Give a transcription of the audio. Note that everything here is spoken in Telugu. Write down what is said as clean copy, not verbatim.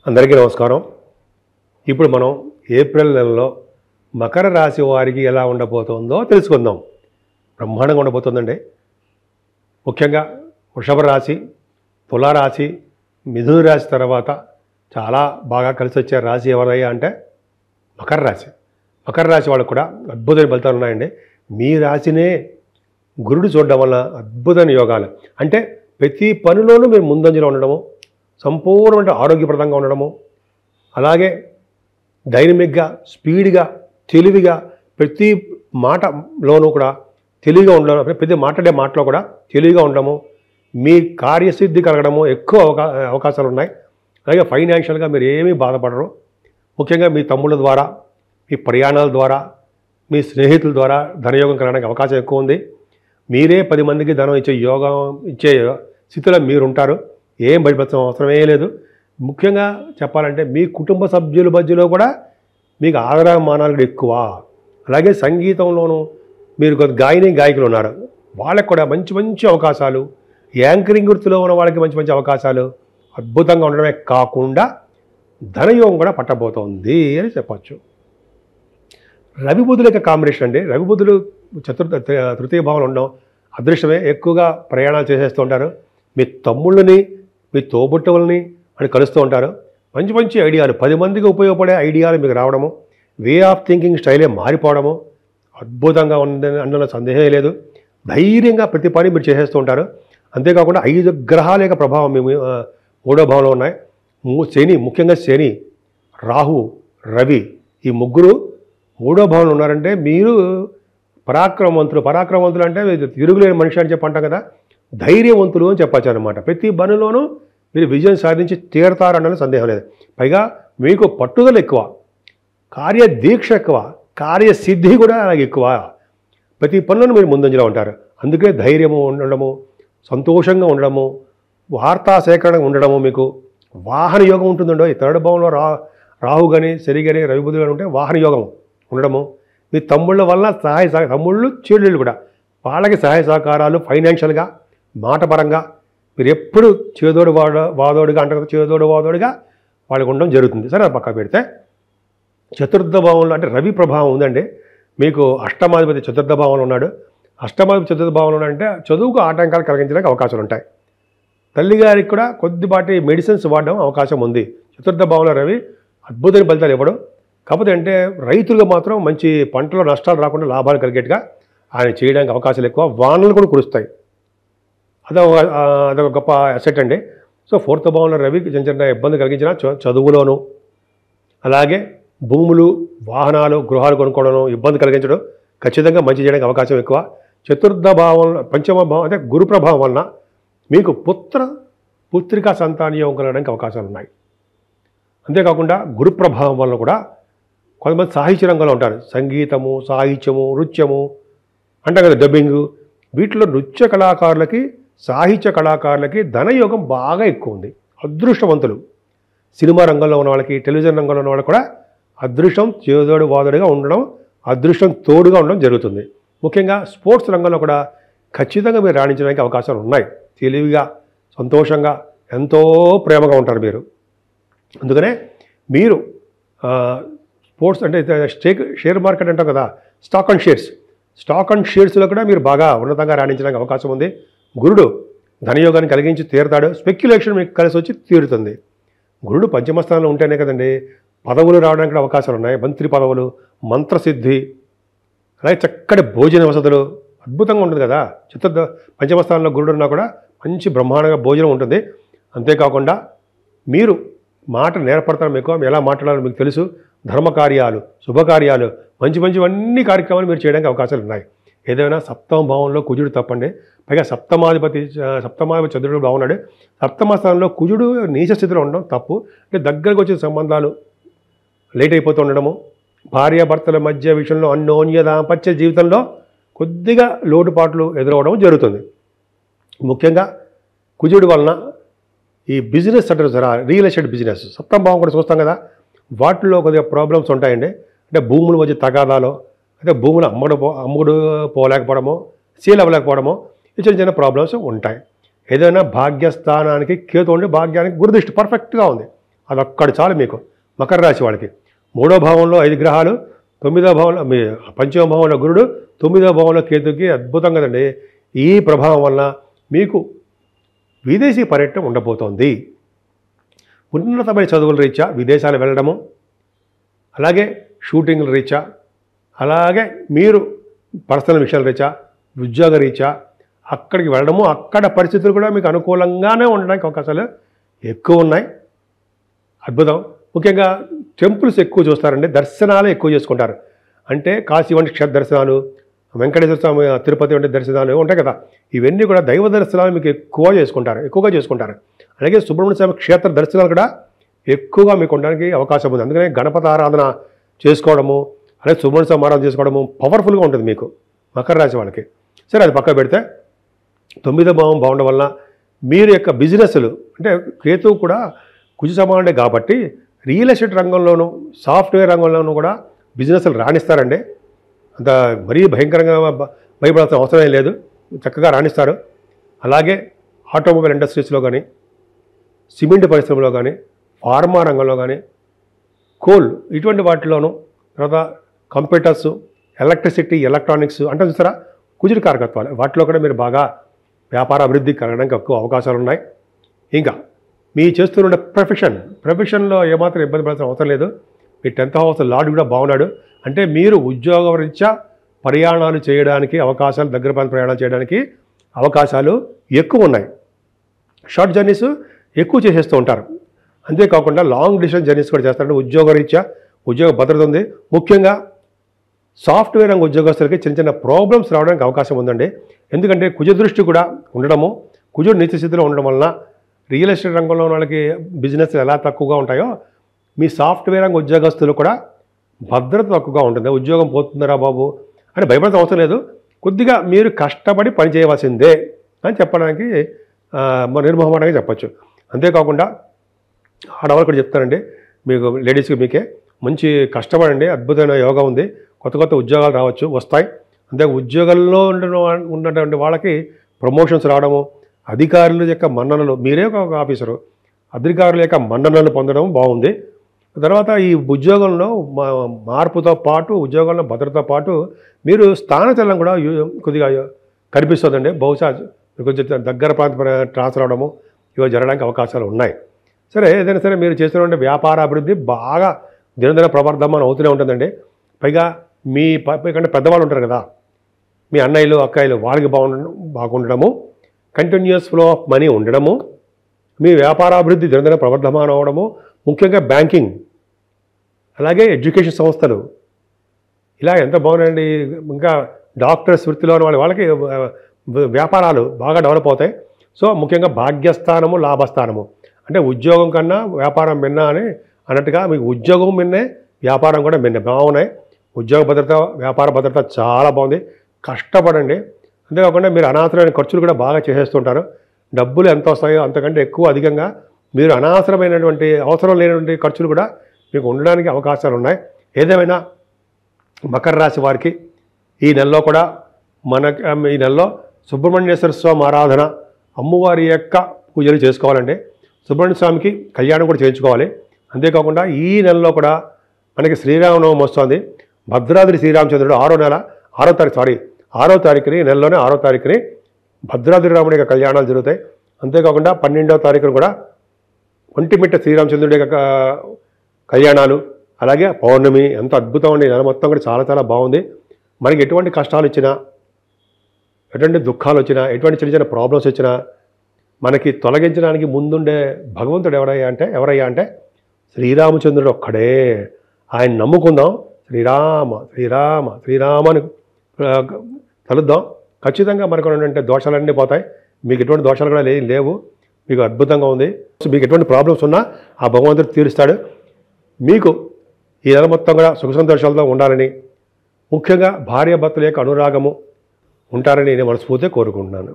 అందరికీ నమస్కారం. ఇప్పుడు మనం ఏప్రిల్ నెలలో మకర రాశి వారికి ఎలా ఉండబోతుందో తెలుసుకుందాం. బ్రహ్మాండంగా ఉండబోతుందండి. ముఖ్యంగా వృషభ రాశి, తులారాశి, మిథున రాశి తర్వాత చాలా బాగా కలిసి వచ్చే రాశి ఎవరయ్యా అంటే మకర రాశి. మకర రాశి వాళ్ళకు కూడా అద్భుతమైన ఫలితాలు ఉన్నాయండి. మీ రాశినే గురుడు చూడడం వల్ల అద్భుతమైన యోగాలు. అంటే ప్రతి పనిలోనూ మీరు ముందంజలో ఉండడము, సంపూర్ణమైన ఆరోగ్యప్రదంగా ఉండడము, అలాగే డైనమిక్గా, స్పీడ్గా, తెలివిగా ప్రతి మాటలోనూ కూడా తెలివిగా ఉండడం, ప్రతి మాట్లాడే మాటలో కూడా తెలివిగా ఉండడము, మీ కార్యసిద్ధి కలగడము ఎక్కువ అవకాశాలు ఉన్నాయి. అలాగే ఫైనాన్షియల్గా మీరు ఏమీ బాధపడరు. ముఖ్యంగా మీ తమ్ముళ్ళ ద్వారా, మీ ప్రయాణాల ద్వారా, మీ స్నేహితుల ద్వారా ధనయోగం కలగడానికి అవకాశం ఎక్కువ ఉంది. మీరే 10 మందికి ధనం ఇచ్చే స్థితిలో మీరుంటారు. ఏం భయపడాల్సిన అవసరమే లేదు. ముఖ్యంగా చెప్పాలంటే మీ కుటుంబ సభ్యుల మధ్యలో కూడా మీకు ఆదరామానాలు ఎక్కువ. అలాగే సంగీతంలోనూ మీరు కొంత గాయకులు ఉన్నారు, వాళ్ళకు కూడా మంచి మంచి అవకాశాలు, యాంకరింగ్ వృత్తిలో ఉన్న వాళ్ళకి మంచి మంచి అవకాశాలు అద్భుతంగా ఉండడమే కాకుండా ధనయోగం కూడా పట్టబోతోంది అని చెప్పచ్చు. రవి బుధుల యొక్క కాంబినేషన్ అండి. రవి బుధులు తృతీయ భావంలో ఉండడం అదృష్టమే. ఎక్కువగా ప్రయాణాలు చేసేస్తూ ఉంటారు. మీ తమ్ముళ్ళని, మీ తోబుట్టువులని అని కలుస్తూ ఉంటారు. మంచి మంచి ఐడియాలు, 10 మందికి ఉపయోగపడే ఐడియాలు మీకు రావడము, వే ఆఫ్ థింకింగ్ స్టైలే మారిపోవడము అద్భుతంగా ఉందని అందులో సందేహం లేదు. ధైర్యంగా ప్రతి పని మీరు చేసేస్తూ ఉంటారు. అంతేకాకుండా 5 గ్రహాల యొక్క ప్రభావం మేము 3వ భావంలో ఉన్నాయి. శని, ముఖ్యంగా శని, రాహు, రవి ఈ ముగ్గురు 3వ భావంలో ఉన్నారంటే మీరు పరాక్రమవంతులు అంటే తిరుగులేని మనిషి అని చెప్పంటాం కదా, ధైర్యవంతులు అని చెప్పచ్చు అనమాట. ప్రతి పనిలోనూ మీరు విజయం సాధించి తీరతారన్న సందేహం లేదు. పైగా మీకు పట్టుదల ఎక్కువ, కార్యదీక్ష ఎక్కువ, కార్యసిద్ధి కూడా అలాగే ఎక్కువ. ప్రతి పనులను మీరు ముందంజలో ఉంటారు. అందుకే ధైర్యము ఉండడము, సంతోషంగా ఉండడము, వార్తా సేకరణ ఉండడము, మీకు వాహన యోగం ఉంటుందండో. ఈ 3rd భావంలో రాహు కానీ, శని కానీ, రవి బుధులు కానీ ఉంటే వాహన యోగం ఉండడము, మీ తమ్ముళ్ళ వల్ల తమ్ముళ్ళు చెల్లెళ్ళు కూడా వాళ్ళకి సహాయ సహకారాలు, ఫైనాన్షియల్గా, మాటపరంగా మీరు ఎప్పుడు వాదోడుగా అంటే చేదోడు వాదోడుగా వాళ్ళకి ఉండడం జరుగుతుంది. సరే, అది పక్క పెడితే చతుర్థ భావంలో అంటే రవి ప్రభావం ఉందండి. మీకు అష్టమాధిపతి చతుర్థ భావంలో ఉన్నాడు. అష్టమాధిపతి చతుర్థ భావంలో ఉన్నాడంటే చదువుకు ఆటంకాలు కలిగించడానికి అవకాశాలు ఉంటాయి. తల్లిగారికి కూడా కొద్దిపాటి మెడిసిన్స్ వాడడం అవకాశం ఉంది. చతుర్థ భావంలో రవి అద్భుతమైన ఫలితాలు ఇవ్వడం. కాకపోతే అంటే రైతులకు మాత్రం మంచి పంటలో నష్టాలు రాకుండా లాభాలు కలిగేట్టుగా ఆయన చేయడానికి అవకాశాలు ఎక్కువ. వానలు కూడా కురుస్తాయి. అదొక గొప్ప అసెట్ అండి. సో 4th భావంలో రవి చిన్న ఇబ్బంది కలిగించిన చదువులోను, అలాగే భూములు, వాహనాలు, గృహాలు కొనుక్కోవడం ఇబ్బంది కలిగించడం, ఖచ్చితంగా మంచి చేయడానికి అవకాశం ఎక్కువ. చతుర్థ భావంలో, పంచమ భావం అంటే గురు ప్రభావం వలన మీకు పుత్రికా సంతానయోగం కలగడానికి అవకాశాలు ఉన్నాయి. అంతేకాకుండా గురు ప్రభావం వలన కూడా కొంతమంది సాహిత్య రంగంలో ఉంటారు. సంగీతము, సాహిత్యము, నృత్యము అంటాం కదా, డబ్బింగు, వీటిలో నృత్య కళాకారులకి, సాహిత్య కళాకారులకి ధనయోగం బాగా ఎక్కువ ఉంది. అదృష్టవంతులు. సినిమా రంగంలో ఉన్న వాళ్ళకి, టెలివిజన్ రంగంలో ఉన్న వాళ్ళకి కూడా అదృష్టం చేదోడు వాదోడుగా ఉండడం, అదృష్టం తోడుగా ఉండడం జరుగుతుంది. ముఖ్యంగా స్పోర్ట్స్ రంగంలో కూడా ఖచ్చితంగా మీరు రాణించడానికి అవకాశాలు ఉన్నాయి. తెలివిగా, సంతోషంగా, ఎంతో ప్రేమగా ఉంటారు మీరు. అందుకనే మీరు స్పోర్ట్స్ అంటే షేర్ మార్కెట్ అంటాం కదా, స్టాక్ అండ్ షేర్స్లో కూడా మీరు బాగా ఉన్నతంగా రాణించడానికి అవకాశం ఉంది. గురుడు ధనయోగాన్ని కలిగించి తీరుతాడు. స్పెక్యులేషన్ మీకు కలిసి వచ్చి తీరుతుంది. గురుడు పంచమస్థానంలో ఉంటేనే కదండి పదవులు రావడానికి అవకాశాలు ఉన్నాయి. మంత్రి పదవులు, మంత్రసిద్ధి, అలాగే చక్కటి భోజన వసతులు అద్భుతంగా ఉంటుంది కదా. పంచమస్థానంలో గురుడు ఉన్నా కూడా మంచి బ్రహ్మాండంగా భోజనం ఉంటుంది. అంతేకాకుండా మీరు మాట నేర్పడతారు. మీకు ఎలా మాట్లాడాలో మీకు తెలుసు. ధర్మకార్యాలు, శుభకార్యాలు, మంచివన్నీ కార్యక్రమాలు మీరు చేయడానికి అవకాశాలు ఉన్నాయి. ఏదైనా 7వ భావంలో కుజుడు తప్పండి. పైగా సప్తమాధిపతి చంద్రుడు బాగున్నాడు. 7వ స్థానంలో కుజుడు నీచ స్థితిలో ఉండడం తప్పు. అంటే దగ్గరకు వచ్చిన సంబంధాలు లేట్ అయిపోతూ ఉండడము, భార్యాభర్తల మధ్య విషయంలో అన్యోన్య దాంపత్య జీవితంలో కొద్దిగా లోటుపాట్లు ఎదురవడం జరుగుతుంది. ముఖ్యంగా కుజుడు వలన ఈ బిజినెస్ అంటారు సార్, రియల్ ఎస్టేట్ బిజినెస్ 7వ భావం కూడా చూస్తాం కదా, వాటిల్లో కొద్దిగా ప్రాబ్లమ్స్ ఉంటాయండి. అంటే భూముల మధ్య తగాదాలో, అంటే భూములు అమ్ముడు పోలేకపోవడమో, సేల్ అవ్వలేకపోవడమో, చిన్న ప్రాబ్లమ్స్ ఉంటాయి. ఏదైనా భాగ్యస్థానానికి కేతు ఉండి భాగ్యానికి గురుదృష్టి పర్ఫెక్ట్గా ఉంది. అదొక్కడు చాలు మీకు. మకర రాశి వాళ్ళకి 3వ భావంలో 5 గ్రహాలు, 9వ భావంలో మీ 5వ భావంలో గురుడు, 9వ భావంలో కేతుకి అద్భుతం కదండి. ఈ ప్రభావం వల్ల మీకు విదేశీ పర్యటన ఉండబోతోంది. ఉన్నతమైన చదువుల రీత్యా విదేశాలు వెళ్ళడము, అలాగే షూటింగ్ల రీత్యా, అలాగే మీరు పర్సనల్ విషయాల రీత్యా, ఉద్యోగ రీత్యా అక్కడికి వెళ్ళడము, అక్కడ పరిస్థితులు కూడా మీకు అనుకూలంగానే ఉండడానికి అవకాశాలు ఎక్కువ ఉన్నాయి. అద్భుతం. ముఖ్యంగా టెంపుల్స్ ఎక్కువ చూస్తారండి, దర్శనాలు ఎక్కువ చేసుకుంటారు. అంటే కాశీ వంటి క్షేత్ర దర్శనాలు, వెంకటేశ్వర స్వామి తిరుపతి వంటి దర్శనాలు ఉంటాయి కదా, ఇవన్నీ కూడా దైవ దర్శనాలు మీకు ఎక్కువగా చేసుకుంటారు. అలాగే సుబ్రహ్మణ్య స్వామి క్షేత్ర దర్శనాలు కూడా ఎక్కువగా మీకు ఉండడానికి అవకాశం ఉంది. అందుకనే గణపతి ఆరాధన చేసుకోవడము, అలాగే సుబ్రహ్మణ్య స్వామి ఆరాధన చేసుకోవడము పవర్ఫుల్గా ఉంటుంది మీకు మకర రాశి వాళ్ళకి. సరే, అది పక్క పెడితే 9వ భావం బాగుండడం వల్ల మీరు యొక్క బిజినెస్లు, అంటే కేతువు కూడా కుజ సమానుడే కాబట్టి రియల్ ఎస్టేట్ రంగంలోనూ సాఫ్ట్వేర్ రంగంలోనూ కూడా బిజినెస్లు రాణిస్తారండి. అంత మరీ భయంకరంగా భయపడాల్సిన అవసరం లేదు, చక్కగా రాణిస్తారు. అలాగే ఆటోమొబైల్ ఇండస్ట్రీస్లో కానీ, సిమెంట్ పరిశ్రమలో కానీ, ఫార్మా రంగంలో కానీ, కోల్ ఇటువంటి వాటిలోనూ, తర్వాత కంప్యూటర్స్, ఎలక్ట్రిసిటీ, ఎలక్ట్రానిక్స్ అంటే చూసారా కుజుడి కారకత్వాలు, వాటిలో కూడా మీరు బాగా వ్యాపార అభివృద్ధి కలగడానికి ఎక్కువ అవకాశాలు ఉన్నాయి. ఇంకా మీ చేస్తున్న ప్రొఫెషన్లో ఏమాత్రం ఇబ్బంది పడాల్సిన అవసరం లేదు. మీ 10th హౌస్ లార్డ్ కూడా బాగున్నాడు. అంటే మీరు ఉద్యోగ రీత్యా ప్రయాణాలు చేయడానికి అవకాశాలు, దగ్గర ప్రాంత ప్రయాణాలు చేయడానికి అవకాశాలు ఎక్కువ ఉన్నాయి. షార్ట్ జర్నీస్ ఎక్కువ చేసేస్తూ ఉంటారు. అంతేకాకుండా లాంగ్ డిస్టెన్స్ జర్నీస్ కూడా చేస్తారంటే ఉద్యోగ రీత్యా ఉద్యోగ భద్రత ఉంది. ముఖ్యంగా సాఫ్ట్వేర్ రంగ ఉద్యోగస్తులకి చిన్న చిన్న ప్రాబ్లమ్స్ రావడానికి అవకాశం ఉందండి. ఎందుకంటే కుజ దృష్టి కూడా ఉండడము, కుజుడు నీచ స్థితిలో ఉండడం వలన రియల్ ఎస్టేట్ రంగంలో ఉన్న వాళ్ళకి బిజినెస్ ఎలా తక్కువగా ఉంటాయో మీ సాఫ్ట్వేర్ రంగ ఉద్యోగస్తులు కూడా భద్రత తక్కువగా ఉంటుంది. ఉద్యోగం పోతుందరా బాబు అని భయపడాల్సిన అవసరం లేదు. కొద్దిగా మీరు కష్టపడి పని చేయవలసిందే అని చెప్పడానికి నిర్మోహమాటంగా చెప్పచ్చు. అంతేకాకుండా ఆడవాళ్ళు కూడా చెప్తారండి, మీకు లేడీస్కి మీకే మంచి కష్టపడండి, అద్భుతమైన యోగా ఉంది, కొత్త ఉద్యోగాలు రావచ్చు, వస్తాయి. అంతే ఉద్యోగాల్లో ఉన్నటువంటి వాళ్ళకి ప్రమోషన్స్ రావడము, అధికారుల యొక్క మన్ననలు, మీరే ఒక ఆఫీసరు, అధికారుల యొక్క మన్ననలు పొందడం బాగుంది. తర్వాత ఈ ఉద్యోగంలో మార్పుతో పాటు, ఉద్యోగంలో భద్రతతో పాటు మీరు స్థానచలనం కూడా కొద్దిగా కనిపిస్తుందండి. బహుశా కొంచెం దగ్గర ప్రాంత ట్రాన్స్ఫర్ అవడము ఇవి జరగడానికి అవకాశాలు ఉన్నాయి. సరే, ఏదైనా సరే మీరు చేస్తున్న వ్యాపార అభివృద్ధి బాగా దినదిన ప్రవర్ధమానం అవుతూనే ఉంటుందండి. పైగా మీ కంటే పెద్దవాళ్ళు ఉంటారు కదా, మీ అన్నయ్యలు అక్కయ్యలు, వాళ్ళకి బాగుండడము, కంటిన్యూస్ ఫ్లో ఆఫ్ మనీ ఉండడము, మీ వ్యాపారాభివృద్ధి దినదిన ప్రవర్ధమానం అవడము, ముఖ్యంగా బ్యాంకింగ్, అలాగే ఎడ్యుకేషన్ సంస్థలు ఇలా ఎంత బాగున్నాయండి. ఇంకా డాక్టర్స్ వృత్తిలో ఉన్న వాళ్ళకి వ్యాపారాలు బాగా డెవలప్ అవుతాయి. సో ముఖ్యంగా భాగ్యస్థానము, లాభస్థానము అంటే ఉద్యోగం కన్నా వ్యాపారం మిన్న అని అన్నట్టుగా మీకు ఉద్యోగం మిన్నే, వ్యాపారం కూడా మిన్నే బాగున్నాయి. ఉద్యోగ భద్రత, వ్యాపార భద్రత చాలా బాగుంది. కష్టపడండి. అంతేకాకుండా మీరు అనవసరమైన ఖర్చులు కూడా బాగా చేసేస్తుంటారు. డబ్బులు ఎంత వస్తాయో అంతకంటే ఎక్కువ అధికంగా మీరు అనవసరమైనటువంటి, అవసరం లేనటువంటి ఖర్చులు కూడా మీకు ఉండడానికి అవకాశాలు ఉన్నాయి. ఏదేమైనా మకర రాశి వారికి ఈ నెలలో కూడా ఈ నెలలో సుబ్రహ్మణ్యేశ్వర స్వామి ఆరాధన, అమ్మవారి యొక్క పూజలు చేసుకోవాలండి. సుబ్రహ్మణ్య స్వామికి కళ్యాణం కూడా చేయించుకోవాలి. అంతేకాకుండా ఈ నెలలో కూడా మనకి శ్రీరామనవమి వస్తుంది. భద్రాద్రి శ్రీరామచంద్రుడు 6వ తారీఖుని, నెలలోనే 6వ తారీఖుని భద్రాద్రి రాముడి యొక్క కళ్యాణాలు జరుగుతాయి. అంతేకాకుండా 12వ తారీఖున కూడా ఒంటిమిట్ట శ్రీరామచంద్రుడి యొక్క కళ్యాణాలు, అలాగే పౌర్ణమి. ఎంతో అద్భుతం అండి. నెల మొత్తం కూడా చాలా చాలా బాగుంది. మనకి ఎటువంటి కష్టాలు వచ్చినా, ఎటువంటి దుఃఖాలు వచ్చినా, ఎటువంటి చిన్న చిన్న ప్రాబ్లమ్స్ వచ్చినా మనకి తొలగించడానికి ముందుండే భగవంతుడు ఎవరయ్యా అంటే శ్రీరామచంద్రుడు ఒక్కడే. ఆయన నమ్ముకుందాం. శ్రీరామ శ్రీరామ శ్రీరామ అని కలుద్దాం. ఖచ్చితంగా మనకు ఉన్నటువంటి దోషాలన్నీ పోతాయి. మీకు ఎటువంటి దోషాలు కూడా లేవు. మీకు అద్భుతంగా ఉంది. మీకు ఎటువంటి ప్రాబ్లమ్స్ ఉన్నా ఆ భగవంతుడు తీరుస్తాడు. మీకు ఈ నెల మొత్తం కూడా సుఖ సంతోషాలతో ఉండాలని, ముఖ్యంగా భార్యాభర్తల యొక్క అనురాగము ఉంటారని నేను మనస్ఫూర్తిగా కోరుకుంటున్నాను.